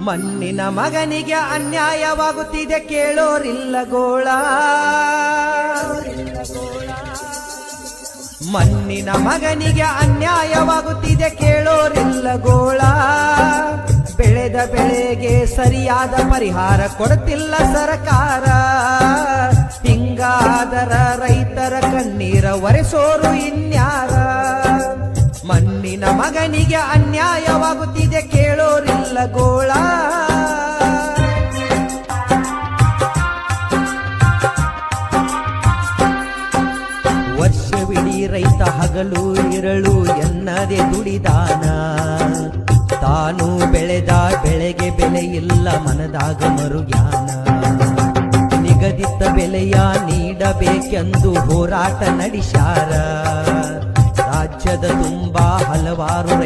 ಮಣ್ಣಿನ ಮಗನಿಗೆ ಅನ್ಯಾಯವಾಗುತ್ತಿದೆ ಕೇಳೋರಿಲ್ಲ ಗೋಳ. ಮಣ್ಣಿನ ಮಗನಿಗೆ ಅನ್ಯಾಯವಾಗುತ್ತಿದೆ ಕೇಳೋರಿಲ್ಲ ಗೋಳ. ಬೆಳೆದ ಬೆಳೆಗೆ ಸರಿಯಾದ ಪರಿಹಾರ ಕೊಡುತ್ತಿಲ್ಲ ಸರ್ಕಾರ. ಹಿಂಗಾದರ ರೈತರ ಕಣ್ಣೀರ ಒರೆಸೋರು ಇನ್ಯಾರ. ಮಣ್ಣಿನ ಮಗನಿಗೆ ಅನ್ಯಾಯವಾಗುತ್ತಿದೆ ಕೇಳೋರಿಲ್ಲ ಗೋಳ. ವರ್ಷವಿಡೀ ರೈತ ಹಗಲು ಇರಳು ಎನ್ನದೆ ದುಡಿದಾನ. ತಾನು ಬೆಳೆದ ಬೆಳೆಗೆ ಬೆಲೆ ಇಲ್ಲ ಮನದಾಗ ಮರುಜ್ಞಾನ. ನಿಗದಿತ ಬೆಲೆಯ ನೀಡಬೇಕೆಂದು ಹೋರಾಟ ನಡೆಸ್ಯಾರ. ರಾಜ್ಯದ ತುಂಬಾ ಹಲವಾರು